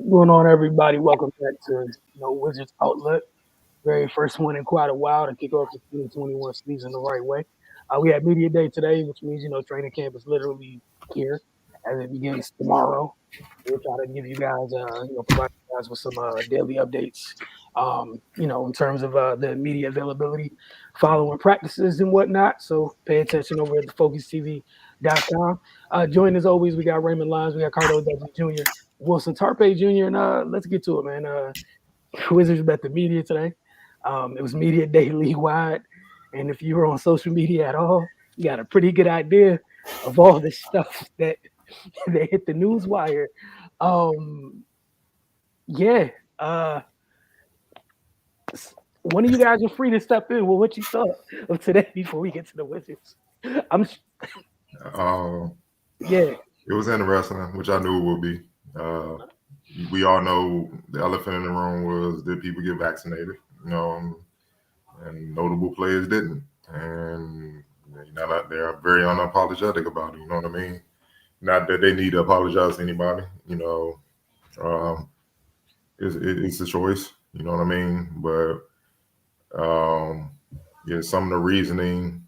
Going on, everybody? Welcome back to Wizards Outlet. Very first one in quite a while to kick off the 2021 season the right way. We had media day today, which means training camp is literally here as it begins tomorrow. We'll try to give you guys, provide you guys with some daily updates. In terms of the media availability, following practices and whatnot. So pay attention over at the FocusTV.com. Joined as always, we got Raymond Lyons, we got Cardo Dudley Jr., Wilson Tarpe Jr., and let's get to it, man. Wizards met the media today. It was media day league wide, and if you were on social media at all, you got a pretty good idea of all the stuff that hit the news wire. Yeah, uh, one of you guys are free to step in. Well, what you thought of today before we get to the Wizards? I'm Uh, yeah, it was interesting, which I knew it would be. We all know the elephant in the room was, did people get vaccinated? And notable players didn't, and they're very unapologetic about it. You know what I mean? Not that they need to apologize to anybody. Um, it's a choice. You know what I mean? But yeah, some of the reasoning,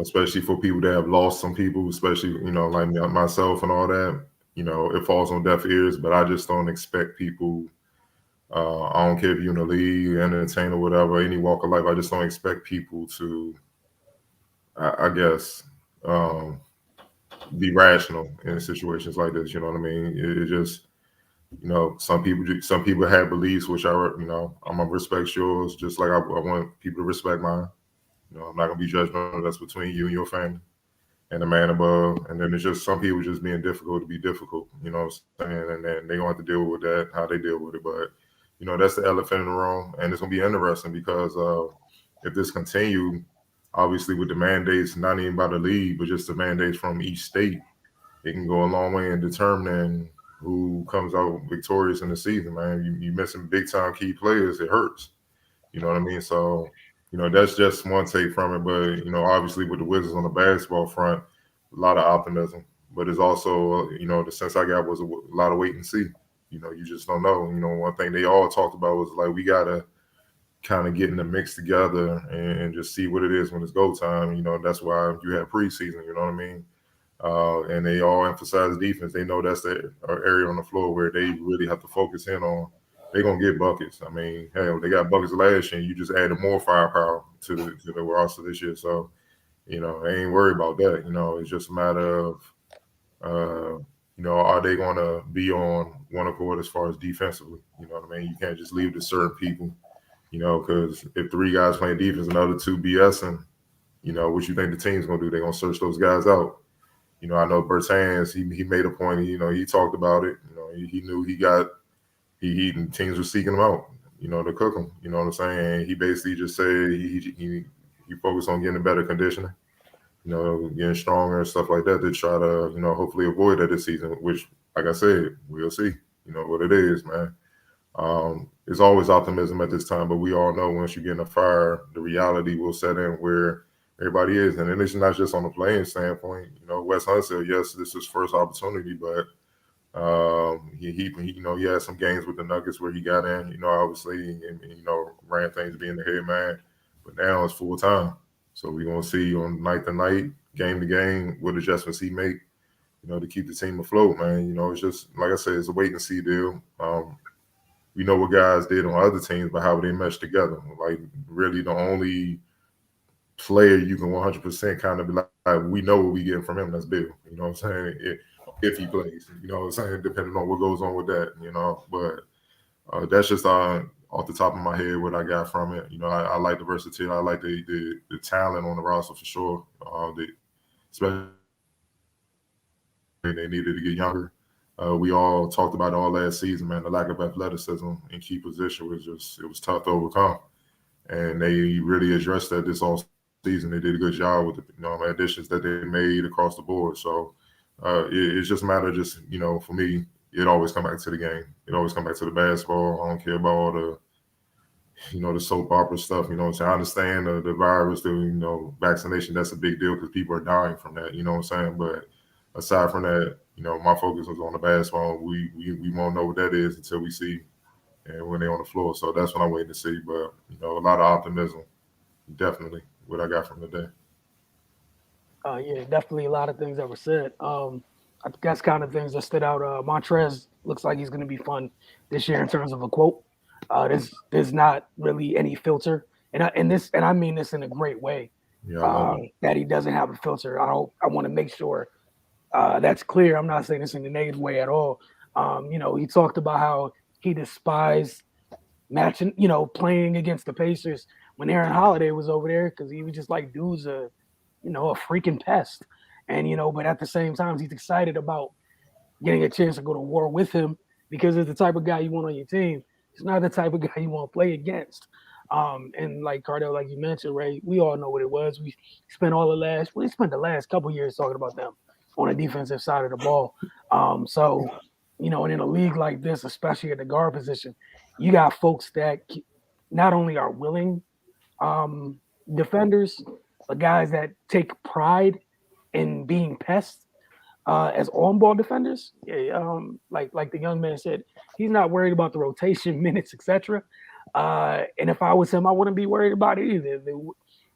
especially for people that have lost some people, especially, like myself and all that, it falls on deaf ears, but I just don't expect people, I don't care if you're in the league, entertainer, whatever, any walk of life, I just don't expect people to, I guess, um, be rational in situations like this. You know what I mean? It just, some people have beliefs, which I'm gonna respect yours, just like I want people to respect mine. I'm not gonna be judgmental. That's between you and your family and the man above. And then it's just some people just being difficult to be difficult. You know what I'm saying? And then they gonna have to deal with that, how they deal with it. But that's the elephant in the room, and it's gonna be interesting because if this continue, obviously with the mandates, not even by the league, but just the mandates from each state, it can go a long way in determining who comes out victorious in the season. Man, you missing big time key players, it hurts. You know what I mean? So, that's just one take from it. But, obviously with the Wizards on the basketball front, a lot of optimism. But it's also, the sense I got was a lot of wait and see. You just don't know. One thing they all talked about was like, we got to kind of get in the mix together and just see what it is when it's go time. That's why you have preseason, you know what I mean? And they all emphasize defense. They know that's the area on the floor where they really have to focus in on. They're gonna get buckets. I mean, hell, they got buckets last year. You just added more firepower to the roster this year, so they ain't worried about that. It's just a matter of uh, are they gonna be on one accord as far as defensively? You know what I mean? You can't just leave it to certain people. Because if three guys playing defense, another two BSing, what you think the team's gonna do? They're gonna search those guys out. I know Bertans, he made a point. He talked about it. He knew he got he teams were seeking him out. To cook him. You know what I'm saying? He basically just said he focused on getting better conditioning. Getting stronger and stuff like that to try to hopefully avoid that this season. Which, like I said, we'll see. What it is, man. There's always optimism at this time, but we all know once you get in a fire, the reality will set in where everybody is. And then it's not just on the playing standpoint. Wes Hunt said, yes, this is his first opportunity, but he had some games with the Nuggets where he got in, obviously, and ran things being the head man. But now it's full time. So we're going to see on night to night, game to game, what adjustments he make, to keep the team afloat, man. It's just, like I said, it's a wait and see deal. We know what guys did on other teams, but how they mesh together. Like, really, the only player you can 100% kind of be like, we know what we getting from him. That's Bill. You know what I'm saying? If he plays, you know what I'm saying? Depending on what goes on with that, But that's just off the top of my head what I got from it. I like the versatility. I like the talent on the roster for sure. Especially they needed to get younger. We all talked about it all last season, man. The lack of athleticism in key position it was tough to overcome, and they really addressed that this all season. They did a good job with the additions that they made across the board. So it's just a matter of just for me, it always come back to the game. It always come back to the basketball. I don't care about all the the soap opera stuff. What I'm saying? I understand the virus, the vaccination. That's a big deal because people are dying from that. You know what I'm saying? But aside from that, my focus was on the basketball. We won't know what that is until we see and when they're on the floor. So that's what I'm waiting to see. But a lot of optimism, definitely what I got from today. Yeah, definitely a lot of things that were said. I think that's kind of things that stood out. Montrez looks like he's going to be fun this year in terms of a quote. There's not really any filter, and I mean this in a great way. Yeah, I love it. That he doesn't have a filter. I want to make sure that's clear. I'm not saying this in a negative way at all. He talked about how he despised matching, playing against the Pacers when Aaron Holiday was over there because he was just like, dude's a freaking pest. And, but at the same time, he's excited about getting a chance to go to war with him because it's the type of guy you want on your team. It's not the type of guy you want to play against. And like Cardell, like you mentioned, Ray, we all know what it was. We spent the last couple years talking about them on the defensive side of the ball. And in a league like this, especially at the guard position, you got folks that not only are willing defenders, but guys that take pride in being pests as on-ball defenders. Yeah, like the young man said, he's not worried about the rotation minutes, etc. And if I was him, I wouldn't be worried about it either.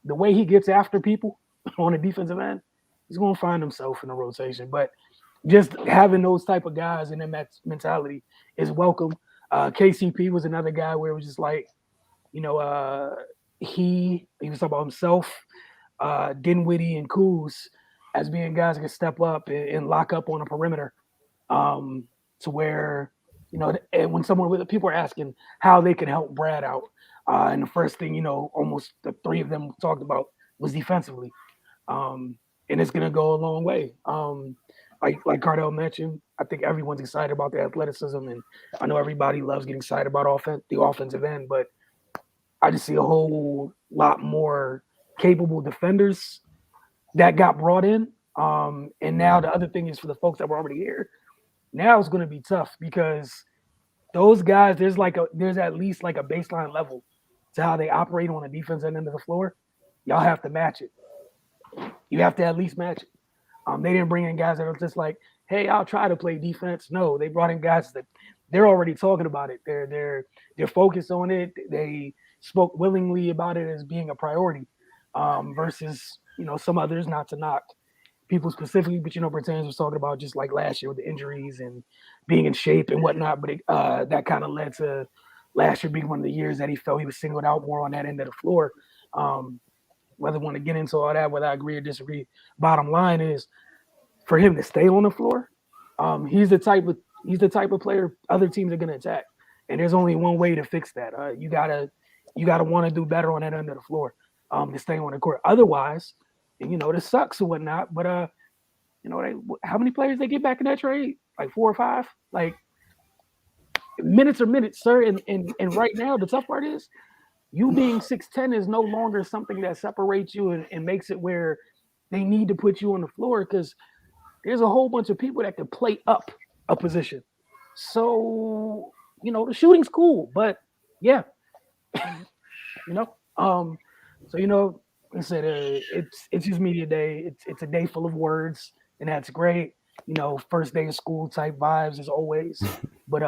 The way he gets after people on the defensive end, he's going to find himself in the rotation. But just having those type of guys in that mentality is welcome. KCP was another guy where it was just like, he was talking about himself, Dinwiddie and Kuz as being guys that can step up and lock up on a perimeter, to where, and when people are asking how they can help Brad out, and the first thing, almost the three of them talked about was defensively, and it's gonna go a long way. Like Cardell mentioned, I think everyone's excited about the athleticism, and I know everybody loves getting excited about the offensive end, but I just see a whole lot more capable defenders that got brought in. And now the other thing is for the folks that were already here, now it's going to be tough because those guys, there's at least like a baseline level to how they operate on the defense end of the floor. Y'all have to match it. You have to at least match it. They didn't bring in guys that are just like, hey, I'll try to play defense. No, they brought in guys that they're already talking about it. They're focused on it. They spoke willingly about it as being a priority, versus some others, not to knock people specifically, but Bertans was talking about just like last year with the injuries and being in shape and whatnot. But that kind of led to last year being one of the years that he felt he was singled out more on that end of the floor. Whether I want to get into all that, whether I agree or disagree, bottom line is for him to stay on the floor, he's the type of player other teams are going to attack, and there's only one way to fix that. You gotta want to do better on that end of the floor, to stay on the court. Otherwise, this sucks or whatnot. But how many players they get back in that trade? Like 4 or 5. Like minutes are minutes, sir. And right now, the tough part is you being 6'10" is no longer something that separates you and makes it where they need to put you on the floor because there's a whole bunch of people that can play up a position. So, the shooting's cool, but yeah, like I said, it's just media day. It's a day full of words, and that's great. First day of school type vibes as always. But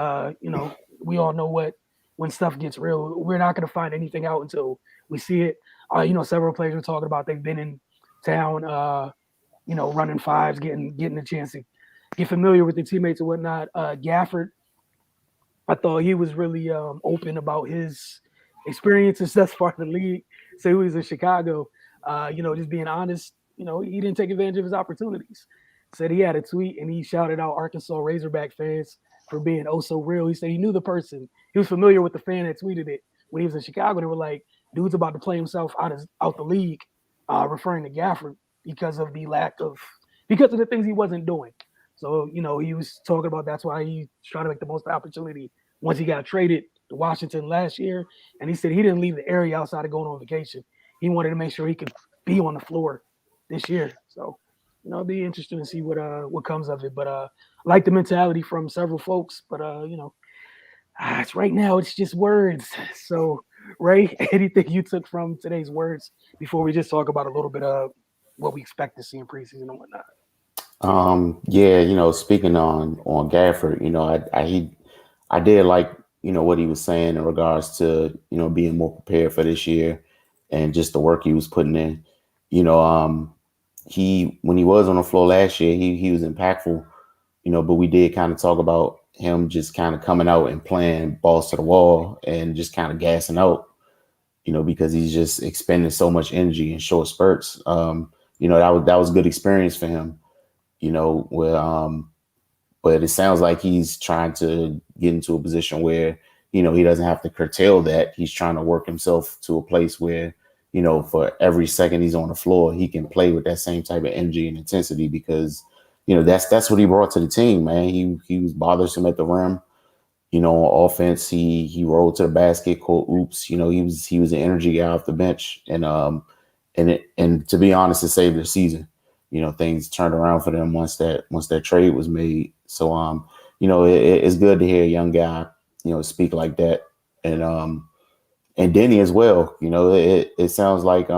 we all know when stuff gets real, we're not going to find anything out until we see it. Several players were talking about they've been in town, running fives, getting a chance to get familiar with the teammates and whatnot. Gafford, I thought he was really open about his experiences thus far in the league. So he was in Chicago, just being honest, he didn't take advantage of his opportunities. Said he had a tweet and he shouted out Arkansas Razorback fans for being oh so real. He said he knew the person. He was familiar with the fan that tweeted it when he was in Chicago. They were like, dude's about to play himself out the league, referring to Gafford because of the things he wasn't doing. So, he was talking about that's why he's trying to make the most opportunity once he got traded to Washington last year. And he said he didn't leave the area outside of going on vacation. He wanted to make sure he could be on the floor this year. So, it'll be interesting to see what comes of it. But I like the mentality from several folks. But, it's right now, it's just words. So, Ray, anything you took from today's words before we just talk about a little bit of what we expect to see in preseason and whatnot? Yeah, speaking on Gafford, I did like, what he was saying in regards to, being more prepared for this year and just the work he was putting in. You know, he when he was on the floor last year, he was impactful, but we did kind of talk about him just kind of coming out and playing balls to the wall and just kind of gassing out, because he's just expending so much energy in short spurts. That was good experience for him, where but it sounds like he's trying to get into a position where, he doesn't have to curtail that. He's trying to work himself to a place where, for every second he's on the floor, he can play with that same type of energy and intensity because, that's what he brought to the team, man. He was bothersome at the rim. On offense, he rolled to the basket, called oops. He was an energy guy off the bench, and to be honest, it saved their season. Things turned around for them once that trade was made. So it's good to hear a young guy speak like that, and Denny as well. It sounds like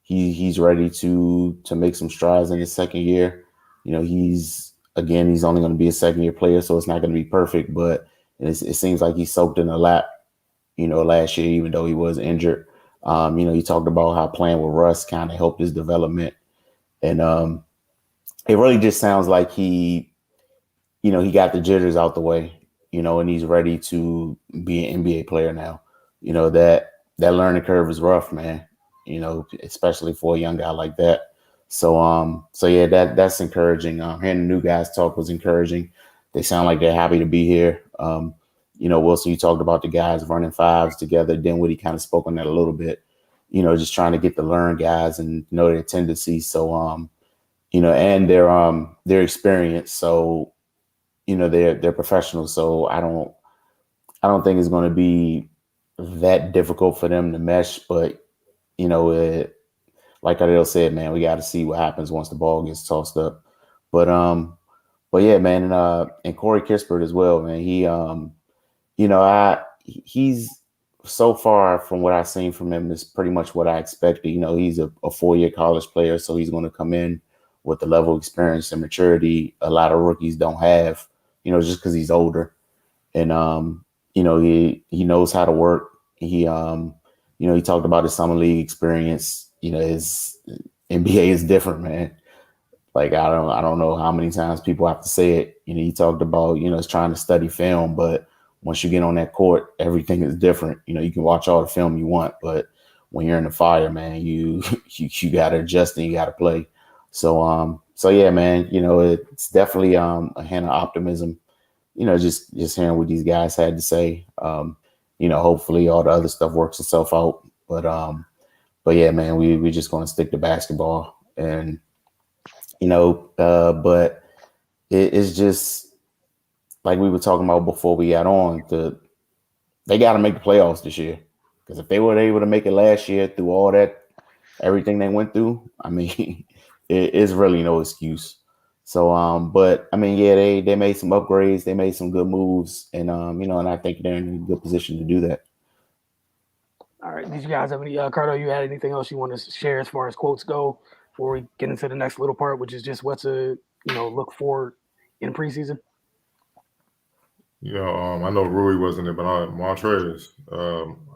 he's ready to make some strides in his second year. He's only going to be a second year player, so it's not going to be perfect, but it seems like he soaked in a lot, last year, even though he was injured. He talked about how playing with Russ kind of helped his development. And it really just sounds like he got the jitters out the way, and he's ready to be an NBA player now. That learning curve is rough, man, especially for a young guy like that. So yeah, that's encouraging. Hearing the new guys talk was encouraging. They sound like they're happy to be here. Wilson, you talked about the guys running fives together. Dinwiddie kind of spoke on that a little bit, just trying to get to learn guys and know their tendencies. So, and their experience. So, they're professionals. So I don't think it's going to be that difficult for them to mesh. But like Adele said, man, we got to see what happens once the ball gets tossed up. But but yeah, man, and Corey Kispert as well, man. He's so far from what I've seen from him is pretty much what I expected. He's a 4-year college player, so he's going to come in with the level of experience and maturity a lot of rookies don't have. Just because he's older, and he knows how to work. He talked about his summer league experience. His NBA is different, man. Like I don't know how many times people have to say it. He talked about it's trying to study film, but once you get on that court, everything is different. You can watch all the film you want, but when you're in the fire, man, you you got to adjust and you got to play. So yeah, man, it's definitely a hint of optimism. Just hearing what these guys had to say. Hopefully all the other stuff works itself out. But yeah, man, we're just gonna stick to basketball, and but it's just like we were talking about before we got on. They got to make the playoffs this year because if they were able to make it last year through all that everything they went through, I mean, it's really no excuse. So, but I mean, yeah, they made some upgrades, they made some good moves, and and I think they're in a good position to do that. All right. Did you guys have any, Cardo? You had anything else you want to share as far as quotes go before we get into the next little part, which is just what to look for in preseason? I know Rui wasn't it, but Montrez,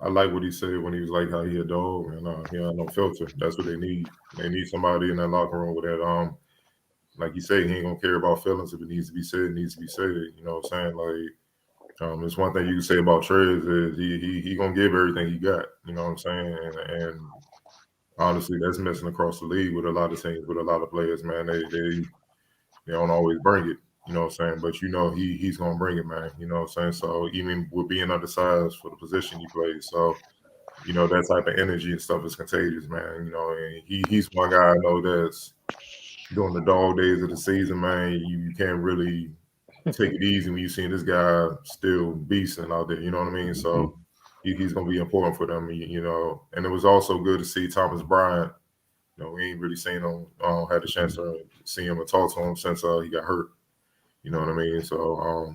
I like what he said when he was like how he a dog and he had no filter. That's what they need. They need somebody in that locker room with that like you say, he ain't gonna care about feelings. If it needs to be said, it needs to be said. You know what I'm saying? Like, it's one thing you can say about Trez is he gonna give everything he got. You know what I'm saying? And honestly, that's missing across the league with a lot of teams, with a lot of players. Man, they don't always bring it. You know what I'm saying? But he's gonna bring it, man. You know what I'm saying? So even with being undersized for the position he plays, so that type of energy and stuff is contagious, man. And he's one guy I know that's during the dog days of the season, man. You can't really take it easy when you see this guy still beasting out there. You know what I mean? Mhm. So he's gonna be important for them. And it was also good to see Thomas Bryant. We ain't really seen him. Had the chance to see him and talk to him since he got hurt. You know what I mean? So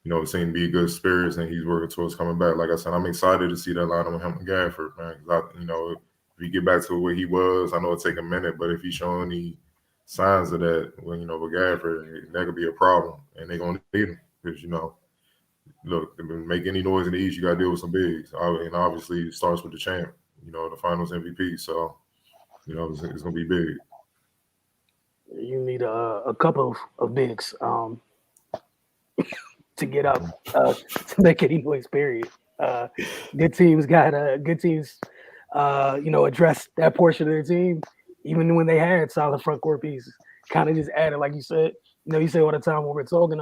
it seemed to be good spirits, and he's working towards coming back. Like I said, I'm excited to see that line with him and Gafford, man. 'Cause if he get back to where he was, I know it take a minute, but if he's showing he signs of that. When with Gafford, that could be a problem, and they're gonna need him because look, to make any noise in the East, you got to deal with some bigs, and obviously it starts with the champ, the Finals MVP. So it's gonna be big. You need a couple of bigs to get up to make any noise. Period. Good teams got good teams. Address that portion of their team, even when they had solid front court pieces. Kind of just added, like you said. You say all the time when we're talking,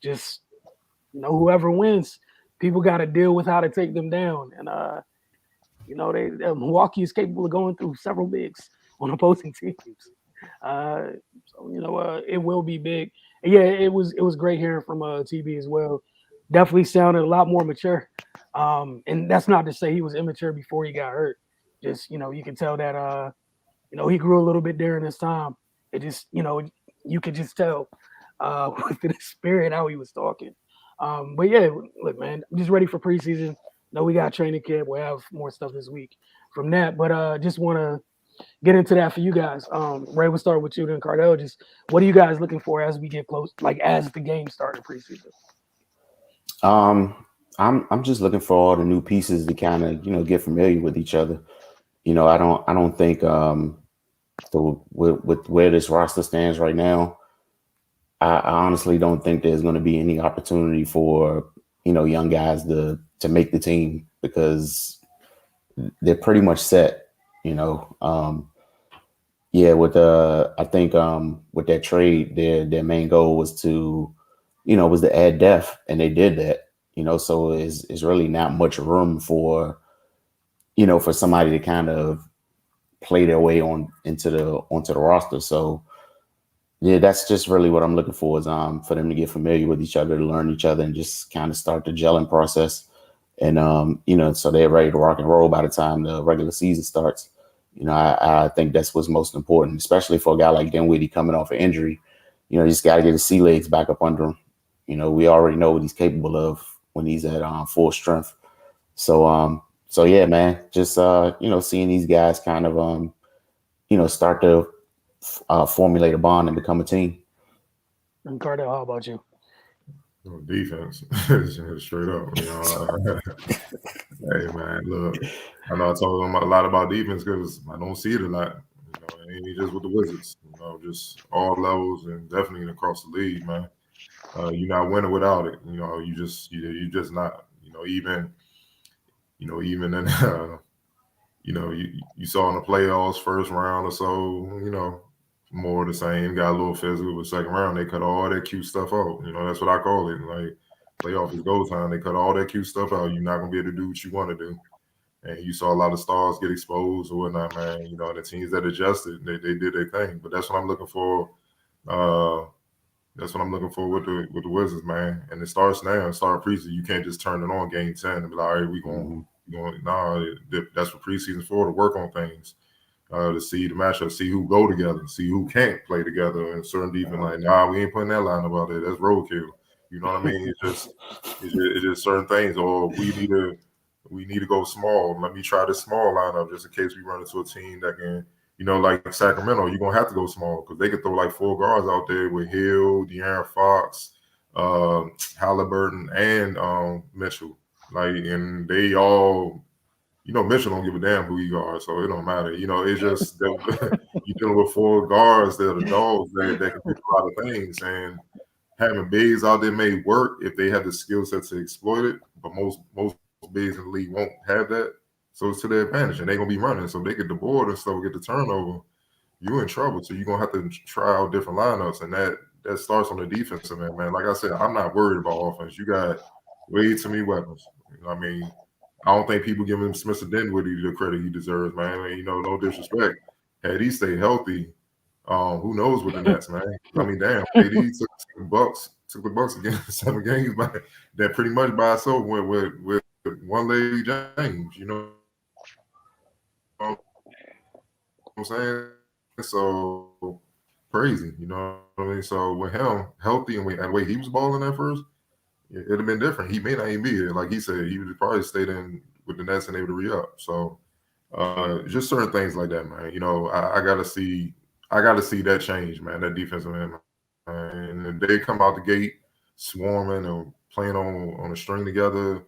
just whoever wins, people got to deal with how to take them down. And Milwaukee is capable of going through several bigs on opposing teams. It will be big. And yeah, it was great hearing from TB as well. Definitely sounded a lot more mature. And that's not to say he was immature before he got hurt. Just you can tell that he grew a little bit during this time. It just you could just tell with the spirit how he was talking. But yeah, look, man, I'm just ready for preseason. We got training camp. We'll have more stuff this week from that. But just want to get into that for you guys. Ray, we'll start with you then, Cardell. Just what are you guys looking for as we get close, like as the game started preseason? I'm just looking for all the new pieces to kind of get familiar with each other. I don't think with where this roster stands right now, I honestly don't think there's going to be any opportunity for young guys to make the team because they're pretty much set. I think with that trade, their main goal was to add depth, and they did that. So it's really not much room for for somebody to kind of play their way onto the roster. So yeah, that's just really what I'm looking for is for them to get familiar with each other, to learn each other, and just kind of start the gelling process. And so they're ready to rock and roll by the time the regular season starts. I think that's what's most important, especially for a guy like Dinwiddie coming off an injury. You just got to get his sea legs back up under him. We already know what he's capable of when he's at full strength. So yeah, man, just seeing these guys kind of start to formulate a bond and become a team. And Cardell, how about you? Defense, straight up. Hey man, look, I know I told them a lot about defense because I don't see it a lot. It ain't just with the Wizards. Just all levels and definitely across the league, man. You're not winning without it. You just not. Even in you saw in the playoffs first round or so. More of the same. Got a little physical, but second round they cut all that cute stuff out. That's what I call it. Like playoff is go time. They cut all that cute stuff out. You're not gonna be able to do what you want to do. And you saw a lot of stars get exposed or whatnot, man. The teams that adjusted, they did their thing. But that's what I'm looking for. That's what I'm looking for with the Wizards, man. And it starts now. It starts preseason. You can't just turn it on game 10 and be like, all right, we going. Nah, that's what preseason's for, to work on things. To see the matchup, see who go together, see who can't play together, and certain defense like, nah, we ain't putting that lineup out there. That's roadkill. You know what I mean? It's just certain things. Or we need to go small. Let me try this small lineup just in case we run into a team that can, like Sacramento. You're gonna have to go small because they could throw like 4 guards out there with Hill, De'Aaron Fox, Halliburton, and Mitchell. And they all. Mitchell don't give a damn who you are, so it don't matter. It's just that you're dealing with 4 guards that are dogs that can do a lot of things. And having bigs out there may work if they have the skill set to exploit it, but most bigs in the league won't have that. So it's to their advantage, and they're gonna be running. So they get the board and stuff, get the turnover, you're in trouble. So you're gonna have to try out different lineups, and that starts on the defensive end, man. Like I said, I'm not worried about offense. You got way too many weapons. I don't think people give him Spencer Dinwiddie the credit he deserves, man. No disrespect. Had he stayed healthy, who knows with the Nets, man? Damn, KD took the Bucks again 7 games, man. That pretty much by itself went with one leg James, what I'm saying? So crazy, So with him healthy and the way he was balling at first, it'd have been different. He may not even be here. Like he said, he would probably stayed in with the Nets and able to re-up. So just certain things like that, man. I got to see. I got to see that change, man. That defensive end, and if they come out the gate swarming and playing on a string together,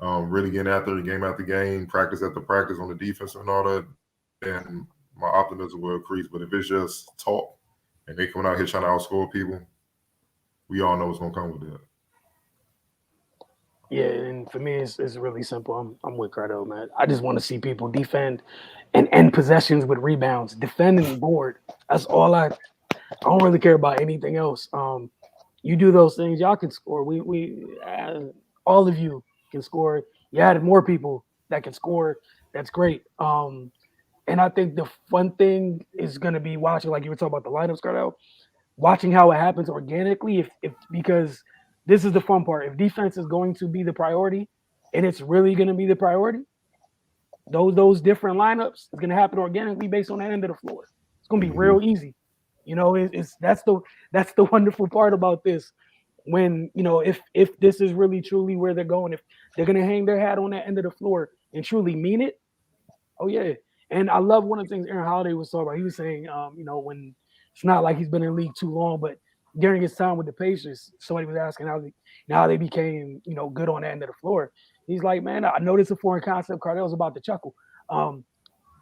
really getting after it game after game, practice after practice on the defense and all that, then my optimism will increase. But if it's just talk and they coming out here trying to outscore people, we all know what's gonna come with it. Yeah, and for me, it's really simple. I'm with Cardo, man. I just want to see people defend and end possessions with rebounds, defend and board. That's all I don't really care about anything else. You do those things, y'all can score. All of you can score. You added more people that can score. That's great. And I think the fun thing is going to be watching, like you were talking about the lineups, Cardo, watching how it happens organically. If because this is the fun part. If defense is going to be the priority, and it's really going to be the priority, those different lineups is going to happen organically based on that end of the floor. It's going to be real easy. You know, that's the wonderful part about this. When, you know, if this is really truly where they're going, if they're going to hang their hat on that end of the floor and truly mean it, oh yeah. And I love one of the things Aaron Holiday was talking about. He was saying, you know, when it's not like he's been in the league too long, but during his time with the Pacers, somebody was asking how they became, you know, good on the end of the floor. He's like, man, I know this is a foreign concept. Cardell's about to chuckle.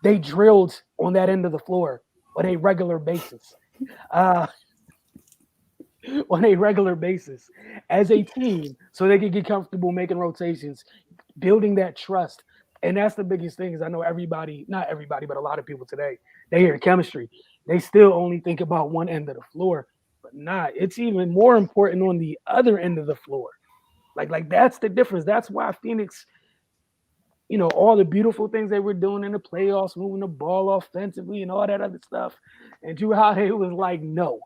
They drilled on that end of the floor on a regular basis. On a regular basis as a team, so they could get comfortable making rotations, building that trust. And that's the biggest thing. Is I know not everybody, but a lot of people today, they hear chemistry. They still only think about one end of the floor, but it's even more important on the other end of the floor. Like that's the difference. That's why Phoenix, you know, all the beautiful things they were doing in the playoffs, moving the ball offensively and all that other stuff. And Jrue Holiday was like, no.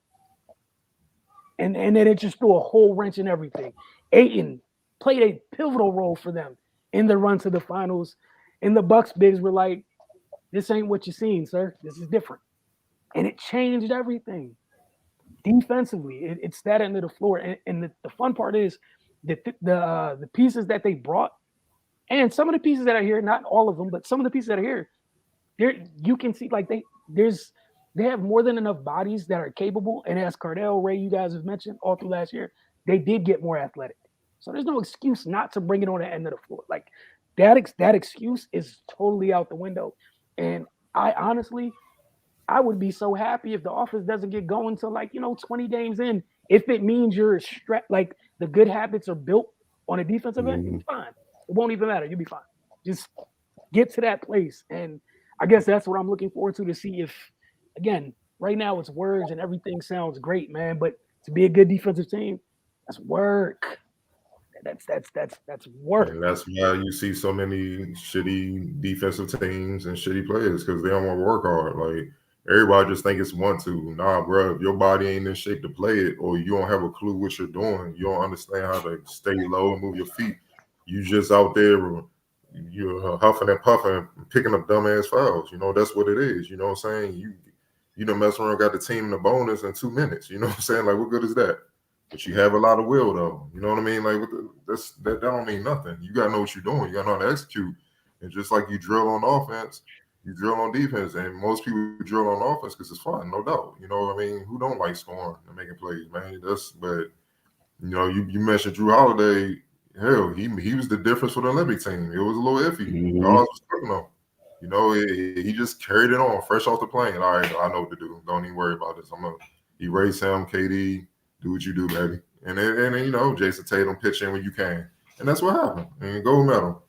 And then it just threw a whole wrench in everything. Ayton played a pivotal role for them in the run to the finals. And the Bucks bigs were like, this ain't what you're seeing, sir. This is different. And it changed everything. Defensively, it's that end of the floor. And the fun part is that the pieces that they brought, and some of the pieces that are here, not all of them, but some of the pieces that are here, you can see like they have more than enough bodies that are capable. And as Cardell, Ray, you guys have mentioned all through last year, they did get more athletic. So there's no excuse not to bring it on the end of the floor. Like that excuse is totally out the window. And I honestly would be so happy if the offense doesn't get going till 20 games in. If it means you're like the good habits are built on a defensive end, you'll be fine. It won't even matter. You'll be fine. Just get to that place. And I guess that's what I'm looking forward to see if, again, right now it's words and everything sounds great, man. But to be a good defensive team, that's work. That's work. And that's why you see so many shitty defensive teams and shitty players, because they don't want to work hard. Like everybody just think it's 1-2. Nah, bro, if your body ain't in shape to play it, or you don't have a clue what you're doing, you don't understand how to stay low and move your feet. You just out there, you're huffing and puffing, picking up dumbass fouls. You know, that's what it is. You know what I'm saying? You know, mess around, got the team in the bonus in 2 minutes. You know what I'm saying? Like, what good is that? But you have a lot of will, though. You know what I mean? Like, that don't mean nothing. You got to know what you're doing. You got to know how to execute. And just like you drill on offense, you drill on defense. And most people drill on offense because it's fun, no doubt. You know what I mean? Who don't like scoring and making plays, man? But, you know, you mentioned Jrue Holiday. Hell, he was the difference for the Olympic team. It was a little iffy. Mm-hmm. All I was talking about. You know, he just carried it on, fresh off the plane. All right, I know what to do. Don't even worry about this. I'm going to erase him, KD. Do what you do, baby. And you know, Jason Tatum, pitch in when you can. And that's what happened. And gold medal.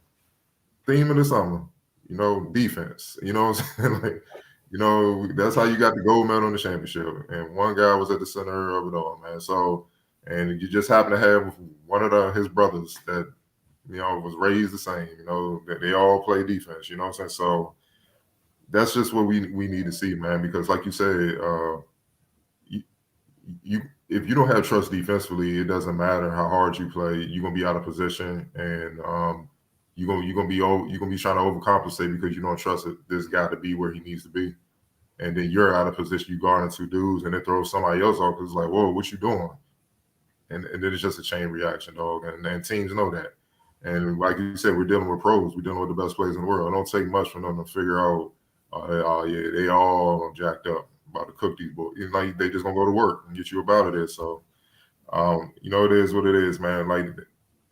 Theme of the summer, you know, defense. You know what I'm saying? Like, you know, that's how you got the gold medal in the championship. And one guy was at the center of it all, man. So, and you just happen to have one of his brothers that, you know, was raised the same, you know, that they all play defense, you know what I'm saying? So that's just what we need to see, man, because like you said, if you don't have trust defensively, it doesn't matter how hard you play, you're gonna be out of position, and you're gonna be trying to overcompensate because you don't trust this guy to be where he needs to be. And then you're out of position, you guarding 2 dudes, and then throw somebody else off because it's like, whoa, what you doing? And then it's just a chain reaction, dog. And teams know that. And like you said, we're dealing with pros. We're dealing with the best players in the world. It don't take much for them to figure out, oh yeah, they all jacked up. about to cook these boys. It's like they just gonna go to work and get you up out of there. So, it is what it is, man. Like,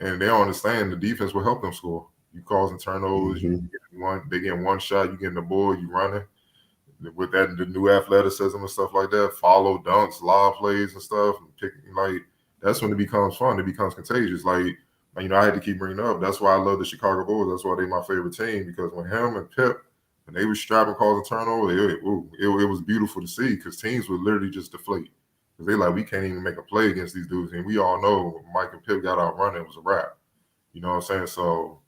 and they don't understand the defense will help them score. You causing turnovers, you get they get one shot, you getting the ball, you running. With that, the new athleticism and stuff like that, follow dunks, lob plays and stuff, and that's when it becomes fun. It becomes contagious. Like, I had to keep bringing it up. That's why I love the Chicago Bulls. That's why they're my favorite team, because when him and Pip, when they were strapping, causing turnover, it was beautiful to see, because teams would literally just deflate. Because they we can't even make a play against these dudes. And we all know when Mike and Pip got out running, it was a wrap. You know what I'm saying? So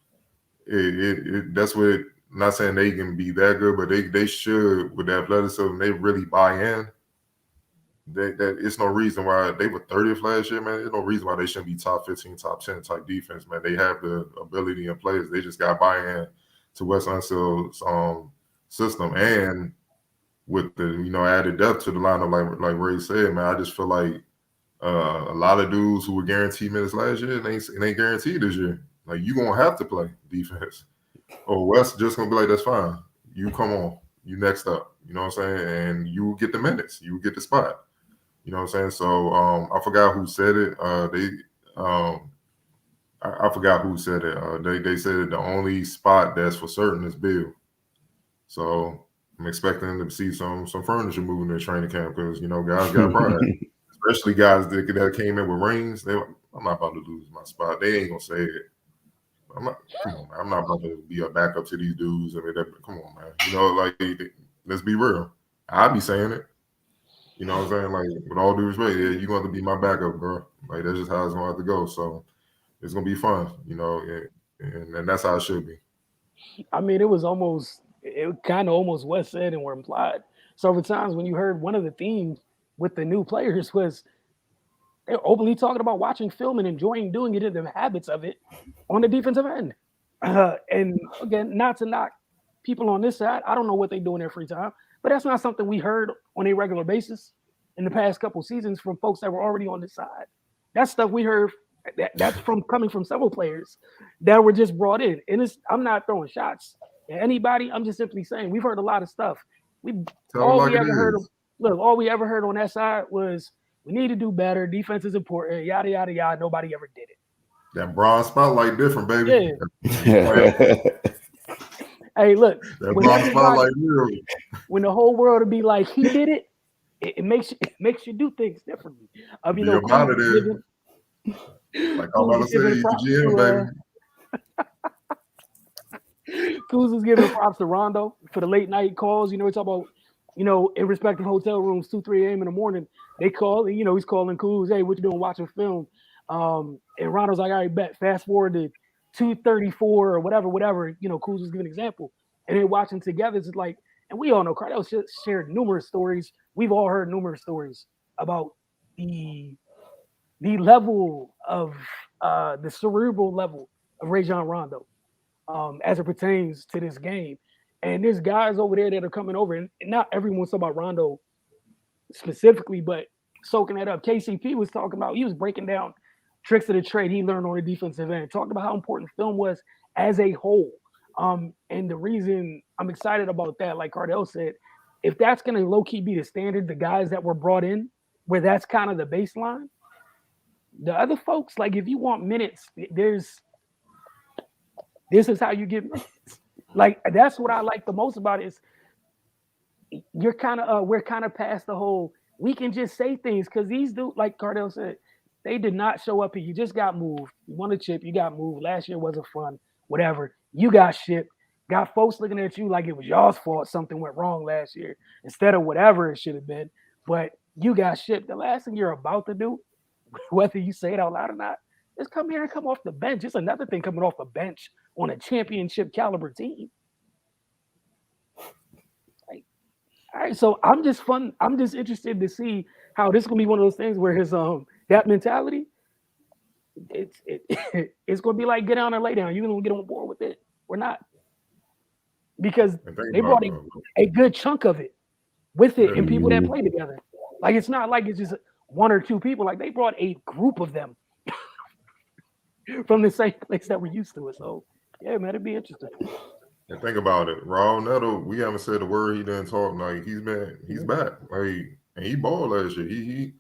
that's what, I'm not saying they can be that good, but they should, with the athleticism, they really buy in. That it's no reason why they were 30th last year, man. There's no reason why they shouldn't be top 15, top 10 type defense, man. They have the ability and players. They just got buy-in to Wes Unsel's system, and with the added depth to the lineup, like Ray said, man. I just feel like a lot of dudes who were guaranteed minutes last year, and ain't guaranteed this year. Like, you gonna have to play defense, or Wes just gonna be like, that's fine. You come on, you next up. You know what I'm saying? And you will get the minutes, you will get the spot. You know what I'm saying? So I forgot who said it. I forgot who said it. They said that the only spot that's for certain is Bill. So I'm expecting to see some furniture moving in training camp, because guys got pride, especially guys that came in with rings. I'm not about to lose my spot. They ain't gonna say it. I'm not about to be a backup to these dudes. Come on, man. Let's be real. I'll be saying it. You know what I'm saying? Like, with all due respect, yeah, you're going to be my backup, bro. Like, that's just how it's going to have to go. So it's going to be fun, and that's how it should be. I mean, it kind of almost Wes said and were implied several times when you heard one of the themes with the new players was they're openly talking about watching film and enjoying doing it, and the habits of it on the defensive end. And again, not to knock people on this side. I don't know what they do in their free time, but that's not something we heard on a regular basis in the past couple of seasons from folks that were already on this side. That's stuff we heard that's coming from several players that were just brought in. And I'm not throwing shots at anybody. I'm just simply saying we've heard a lot of stuff. All we ever heard on that side was we need to do better. Defense is important. Yada yada yada. Nobody ever did it. That bronze spotlight different, baby. Yeah. Hey, look. That bronze spotlight, when the whole world would be like, he did it, it makes you do things differently. Like I'm about to say, GM, baby. Kuz was giving props to Rondo for the late night calls. We talk about, in respective hotel rooms, 2-3 a.m. in the morning, they call, he's calling Kuz, hey, what you doing watching film? And Rondo's like, all right, bet. Fast forward to 2:34 or whatever, Kuz was giving an example. And then watching together, it's like, and we all know Cardell shared numerous stories. We've all heard numerous stories about the level of the cerebral level of Rajon Rondo as it pertains to this game. And there's guys over there that are coming over, and not everyone's talking about Rondo specifically, but soaking that up. KCP was talking about, he was breaking down tricks of the trade he learned on the defensive end, talking about how important film was as a whole. And the reason I'm excited about that, like Cardell said, if that's going to low-key be the standard, the guys that were brought in, where that's kind of the baseline, the other folks, like if you want minutes, this is how you get minutes. Like, that's what I like the most about it is we're kind of past the whole, we can just say things, because these dudes, like Cardell said, they did not show up here. You just got moved. You won a chip. You got moved. Last year wasn't fun. Whatever. You got shipped. Got folks looking at you like it was y'all's fault. Something went wrong last year instead of whatever it should have been. But you got shipped. The last thing you're about to do, whether you say it out loud or not, is come here and come off the bench. It's another thing coming off the bench on a championship caliber team. Like, all right, so I'm just interested to see how this is gonna be one of those things where his that mentality, it's gonna be like get down or lay down. You're gonna get on board with it. We're not, because they brought a good chunk of it with it, and people that play together. Like, it's not like it's just one or two people. Like, they brought a group of them from the same place that we're used to it. So yeah, man, it'd be interesting. And think about it, Raul Neto. We haven't said a word. He didn't talk. Like he's back. Like and he balled last year. He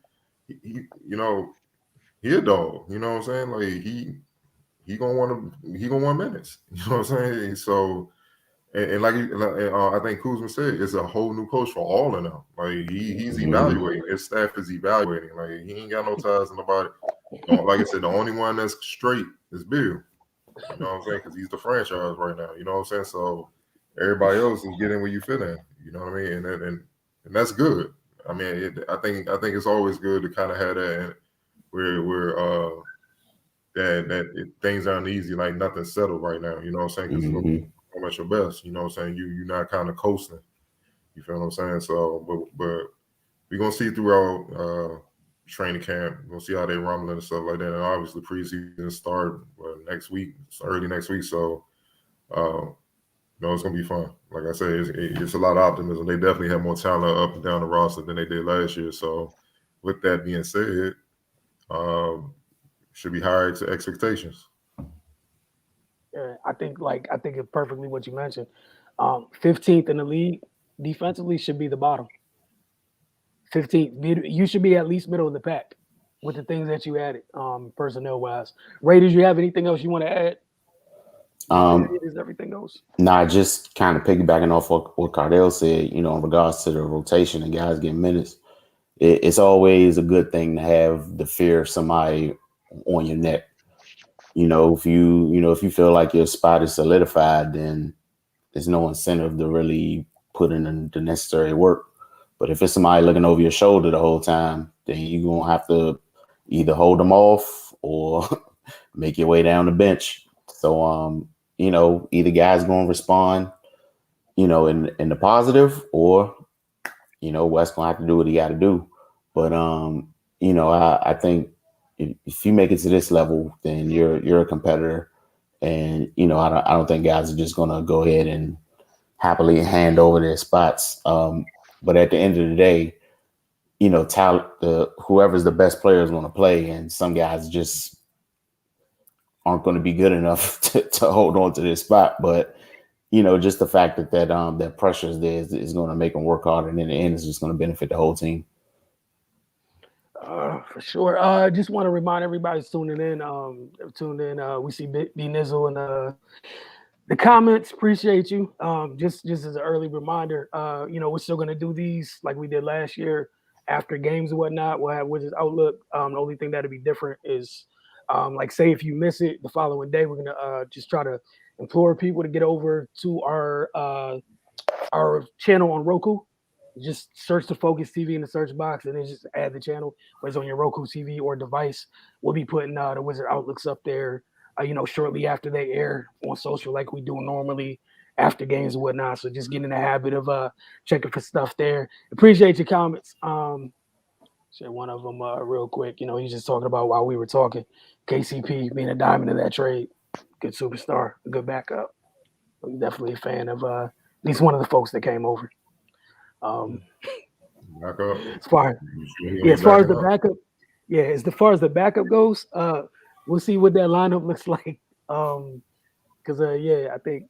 you know, he a dog. You know what I'm saying? Like he gonna want minutes. You know what I'm saying? So and I think Kuzma said, it's a whole new coach for all of them. Like he's evaluating. His staff is evaluating. Like he ain't got no ties in the body. Like I said, the only one that's straight is Bill. You know what I'm saying? Because he's the franchise right now. You know what I'm saying? So everybody else is getting where you fit in. You know what I mean? And that's good. I mean, I think it's always good to kind of have that where things aren't easy, like nothing's settled right now. You know what I'm saying? Because I'm at your best. You know what I'm saying? You're not kind of coasting. You feel what I'm saying? So, but we're gonna see throughout training camp. We'll see how they rumbling and stuff like that. And obviously preseason start next week, early next week. So it's gonna be fun. Like I say, it's a lot of optimism. They definitely have more talent up and down the roster than they did last year. So with that being said, should be higher expectations. Yeah, I think it's perfectly what you mentioned. 15th in the league defensively should be the bottom. 15th, you should be at least middle of the pack with the things that you added, personnel wise. Raiders, you have anything else you want to add? Is everything else? Just kind of piggybacking off what Cardell said, in regards to the rotation and guys getting minutes. It's always a good thing to have the fear of somebody on your neck. If you feel like your spot is solidified, then there's no incentive to really put in the necessary work. But if it's somebody looking over your shoulder the whole time, then you're going to have to either hold them off or make your way down the bench. So, either guy's going to respond, in the positive, or, Wes going to have to do what he got to do. But, I think if you make it to this level, then you're a competitor. And, I don't think guys are just going to go ahead and happily hand over their spots. But at the end of the day, talent, whoever's the best player is going to play, and some guys just aren't going to be good enough to hold on to their spot. But just the fact that pressure is there is going to make them work harder, and in the end, it's just going to benefit the whole team. For sure. Just want to remind everybody tuning in. We see B Nizzle and the comments. Appreciate you. Just as an early reminder, we're still going to do these like we did last year after games and whatnot. We'll have Wizards Outlook. The only thing that'll be different is, say if you miss it the following day, we're going to just try to implore people to get over to our channel on Roku. Just search the Focus TV in the search box and then just add the channel, whether it's on your Roku TV or device. We'll be putting the Wizard Outlooks up there, shortly after they air on social like we do normally after games and whatnot. So just get in the habit of checking for stuff there. Appreciate your comments. Share one of them real quick. He's just talking about while we were talking, KCP being a diamond in that trade. Good superstar, a good backup. I'm definitely a fan of at least one of the folks that came over. Back up. As far as the backup goes, we'll see what that lineup looks like. Because I think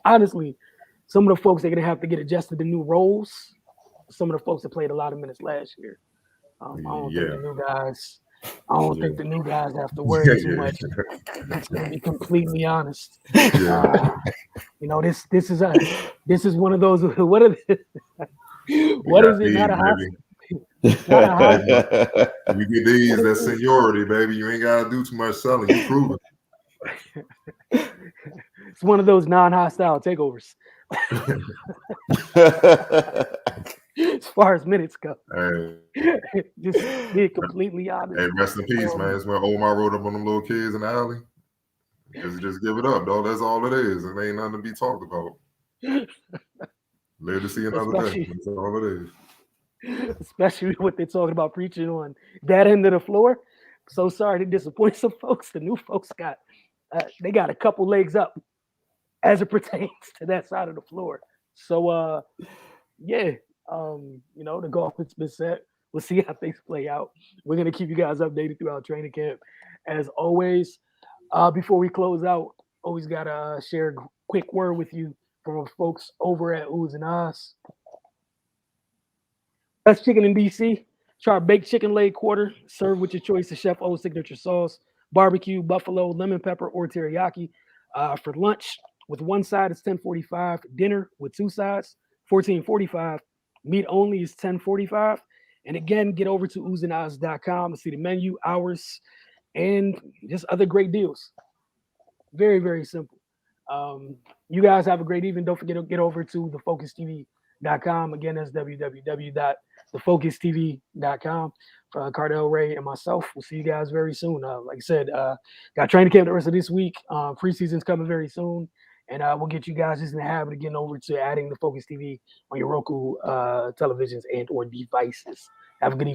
honestly, some of the folks are gonna have to get adjusted to new roles. Some of the folks that played a lot of minutes last year. I don't think the new guys. I don't think the new guys have to worry too much. To be completely honest, this is one of those. What is it? Not a high. You get these, that's seniority, baby. You ain't gotta do too much selling. You prove it. It's one of those non-hostile takeovers. As far as minutes go, just be completely honest. Hey, rest in peace, man. It's when Omar wrote up on them little kids in the alley. Just give it up, dog. That's all it is. It ain't nothing to be talked about. Live to see another day. That's all it is. Especially what they're talking about preaching on that end of the floor. So sorry to disappoint some folks. The new folks got they got a couple legs up as it pertains to that side of the floor. So the golf has been set. We'll see how things play out. We're gonna keep you guys updated throughout training camp, as always. Before we close out, always got to share a quick word with you from folks over at Oohs and Ahs. Best chicken in DC. Try our baked chicken leg quarter, served with your choice of Chef O's signature sauce, barbecue, buffalo, lemon pepper, or teriyaki. For lunch, with one side, it's $10.45. Dinner with two sides, $14.45. Meat only is $10.45. And again, get over to oohsandahs.com to see the menu, hours, and just other great deals. Very, very simple. You guys have a great evening. Don't forget to get over to thefocustv.com. Again, that's www.thefocustv.com. For Cardell Ray and myself, we'll see you guys very soon. Like I said, got training camp the rest of this week. Preseason's coming very soon. And we'll get you guys just in the habit of getting over to adding the Focus TV on your Roku televisions and or devices. Have a good evening.